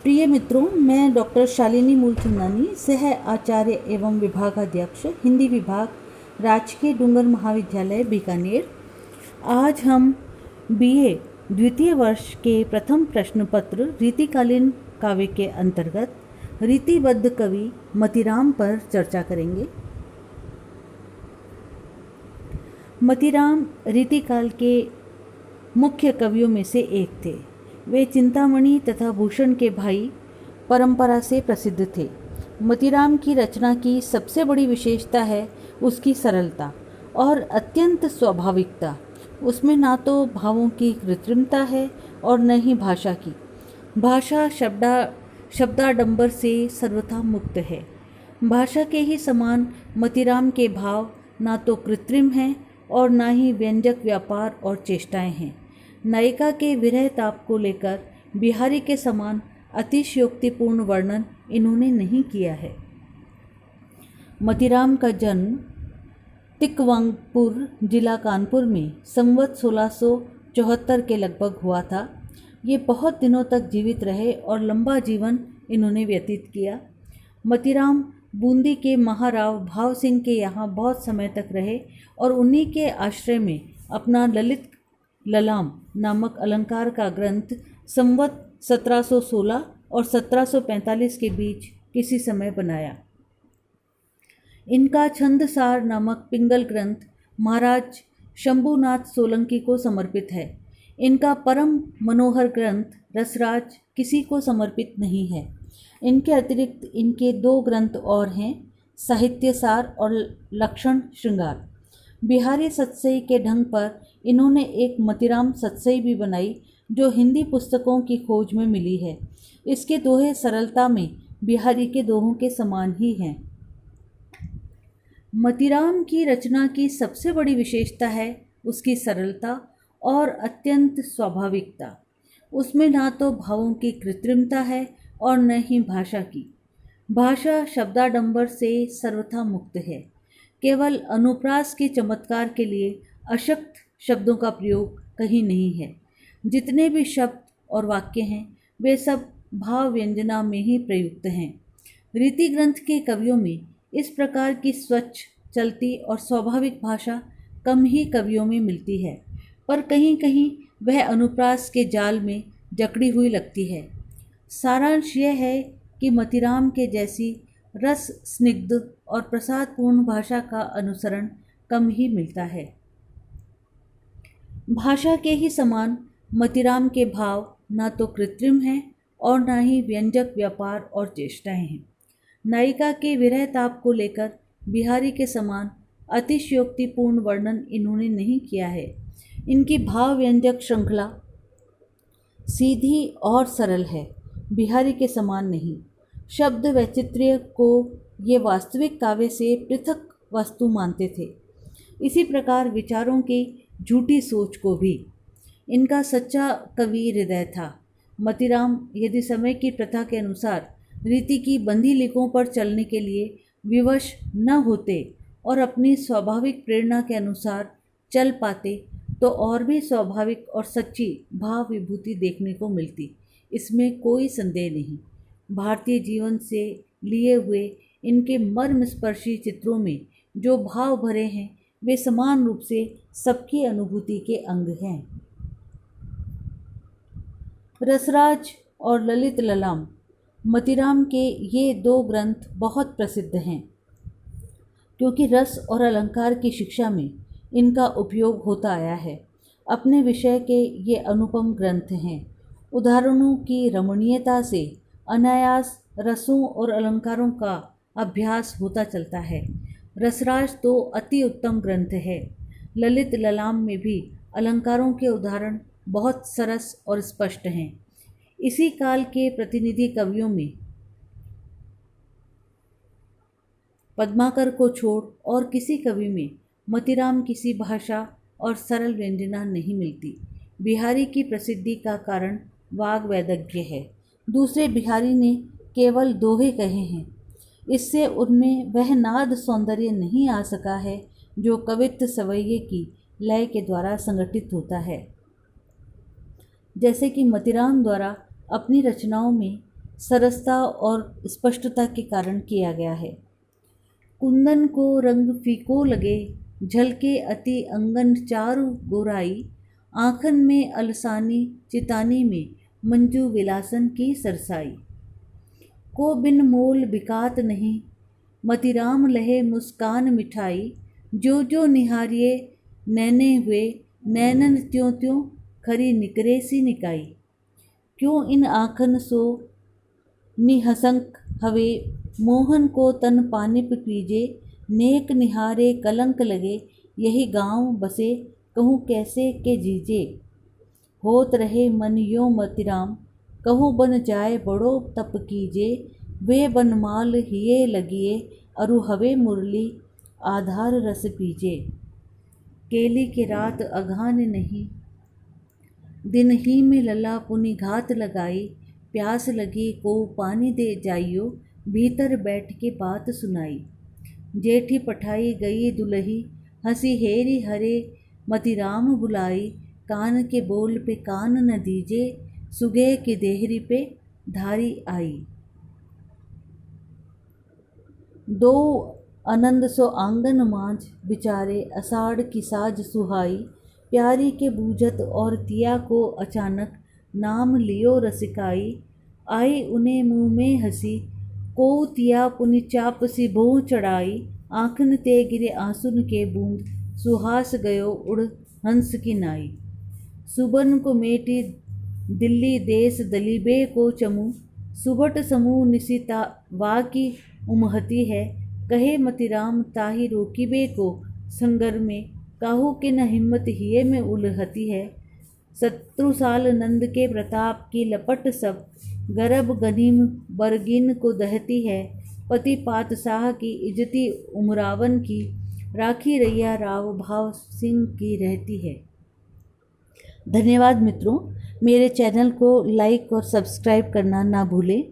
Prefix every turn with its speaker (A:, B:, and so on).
A: प्रिय मित्रों, मैं डॉक्टर शालिनी मूलचंदानी, सह आचार्य एवं विभागाध्यक्ष, हिंदी विभाग, राजकीय डूंगर महाविद्यालय बीकानेर। आज हम बीए द्वितीय वर्ष के प्रथम प्रश्न पत्र रीतिकालीन काव्य के अंतर्गत रीतिबद्ध कवि मतीराम पर चर्चा करेंगे। मतीराम रीतिकाल के मुख्य कवियों में से एक थे। वे चिंतामणि तथा भूषण के भाई परंपरा से प्रसिद्ध थे। मतीराम की रचना की सबसे बड़ी विशेषता है उसकी सरलता और अत्यंत स्वाभाविकता। उसमें ना तो भावों की कृत्रिमता है और न ही भाषा की। भाषा शब्दाडंबर से सर्वथा मुक्त है। भाषा के ही समान मतीराम के भाव ना तो कृत्रिम हैं और ना ही व्यंजक व्यापार और चेष्टाएं हैं। नायिका के विरह ताप को लेकर बिहारी के समान अतिशयोक्तिपूर्ण वर्णन इन्होंने नहीं किया है। मतीराम का जन्म तिकवांगपुर जिला कानपुर में संवत 1674 के लगभग हुआ था। ये बहुत दिनों तक जीवित रहे और लंबा जीवन इन्होंने व्यतीत किया। मतीराम बूंदी के महाराव भाव सिंह के यहाँ बहुत समय तक रहे और उन्हीं के आश्रय में अपना ललित ललाम नामक अलंकार का ग्रंथ संवत 1716 और 1745 के बीच किसी समय बनाया। इनका छंदसार नामक पिंगल ग्रंथ महाराज शंभुनाथ सोलंकी को समर्पित है। इनका परम मनोहर ग्रंथ रसराज किसी को समर्पित नहीं है। इनके अतिरिक्त इनके 2 ग्रंथ और हैं, साहित्यसार और लक्षण श्रृंगार। बिहारी सतसई के ढंग पर इन्होंने एक मतीराम सतसई भी बनाई जो हिंदी पुस्तकों की खोज में मिली है। इसके दोहे सरलता में बिहारी के दोहों के समान ही हैं। मतीराम की रचना की सबसे बड़ी विशेषता है उसकी सरलता और अत्यंत स्वाभाविकता। उसमें ना तो भावों की कृत्रिमता है और न ही भाषा की। भाषा शब्दाडंबर से सर्वथा मुक्त है। केवल अनुप्रास के चमत्कार के लिए अशक्त शब्दों का प्रयोग कहीं नहीं है। जितने भी शब्द और वाक्य हैं वे सब भाव व्यंजना में ही प्रयुक्त हैं। रीति ग्रंथ के कवियों में इस प्रकार की स्वच्छ चलती और स्वाभाविक भाषा कम ही कवियों में मिलती है, पर कहीं कहीं वह अनुप्रास के जाल में जकड़ी हुई लगती है। सारांश यह है कि मतीराम के जैसी रस स्निग्ध और प्रसादपूर्ण भाषा का अनुसरण कम ही मिलता है। भाषा के ही समान मतीराम के भाव ना तो कृत्रिम हैं और ना ही व्यंजक व्यापार और चेष्टाएं हैं। नायिका के विरह ताप को लेकर बिहारी के समान अतिशयोक्तिपूर्ण वर्णन इन्होंने नहीं किया है। इनकी भाव व्यंजक श्रृंखला सीधी और सरल है, बिहारी के समान नहीं। शब्द वैचित्र्य को ये वास्तविक काव्य से पृथक वस्तु मानते थे। इसी प्रकार विचारों की झूठी सोच को भी। इनका सच्चा कवि हृदय था। मतीराम यदि समय की प्रथा के अनुसार रीति की बंधी लिखों पर चलने के लिए विवश न होते और अपनी स्वाभाविक प्रेरणा के अनुसार चल पाते तो और भी स्वाभाविक और सच्ची भाव विभूति देखने को मिलती, इसमें कोई संदेह नहीं। भारतीय जीवन से लिए हुए इनके मर्मस्पर्शी चित्रों में जो भाव भरे हैं वे समान रूप से सबकी अनुभूति के अंग हैं। रसराज और ललित ललाम मतीराम के ये 2 ग्रंथ बहुत प्रसिद्ध हैं क्योंकि रस और अलंकार की शिक्षा में इनका उपयोग होता आया है। अपने विषय के ये अनुपम ग्रंथ हैं। उदाहरणों की रमणीयता से अनायास रसों और अलंकारों का अभ्यास होता चलता है। रसराज तो अति उत्तम ग्रंथ है। ललित ललाम में भी अलंकारों के उदाहरण बहुत सरस और स्पष्ट हैं। इसी काल के प्रतिनिधि कवियों में पद्माकर को छोड़ और किसी कवि में मतीराम किसी भाषा और सरल व्यंजना नहीं मिलती। बिहारी की प्रसिद्धि का कारण वाग वैदग्ध्य है। दूसरे बिहारी ने केवल दोहे कहे हैं। इससे उनमें वह नाद सौंदर्य नहीं आ सका है जो कवित्व सवैये की लय के द्वारा संगठित होता है। जैसे कि मतीराम द्वारा अपनी रचनाओं में सरसता और स्पष्टता के कारण किया गया है। कुंदन को रंग फीको लगे, झलके अति अंगन चारु गोराई, आँखन में अलसानी चितानी में मंजू विलासन की सरसाई। को बिन मोल बिकात नहीं, मतिराम लहे मुस्कान मिठाई, जो जो निहारिये नैने हुए, नैनन त्यों त्यों खरी निकरे सी निकाई। क्यों इन आँखन सो निहसंक हवे, मोहन को तन पानिप पीजे, नेक निहारे कलंक लगे, यही गाँव बसे कहूँ कैसे के जीजे। होत रहे मन यो मतिराम, कहूँ बन जाए बड़ो तप कीजे, वे बनमाल हिये लगिए, अरु हवे मुरली आधार रस पीजे। केली के रात अघान नहीं, दिन ही में लला पुनि घात लगाई, प्यास लगी को पानी दे जाइयो, भीतर बैठ के बात सुनाई। जेठी पठाई गई दुलही, हंसी हेरी हरे मतिराम बुलाई, कान के बोल पे कान न दीजे, सुगे की देहरी पे धारी आई। दो आनंद सो आंगन मांझ, बिचारे अषाढ़ की साज सुहाई, प्यारी के बूझत और तिया को अचानक, नाम लियो रसिकाई। आई उन्हें मुँह में हंसी, को तिया पुनि चाप सी भों चढ़ाई, आँखन ते गिरे आंसुन के बूंद, सुहास गयो उड़ हंस की नाई। सुबन को मेटी दिल्ली देश दलीबे को चमू, सुबट समूह निशिता वाकी उमहती है, कहे मतिराम ताही रोकीबे को, संगर में काहू के न हिम्मत हिये में उलहती है। शत्रुसाल नंद के प्रताप की लपट सब, गरब गनीम बरगिन को दहती है, पति पातशाह की इज्जती उमरावन की, राखी रैया राव भाव सिंह की रहती है। धन्यवाद मित्रों, मेरे चैनल को लाइक और सब्सक्राइब करना ना भूलें।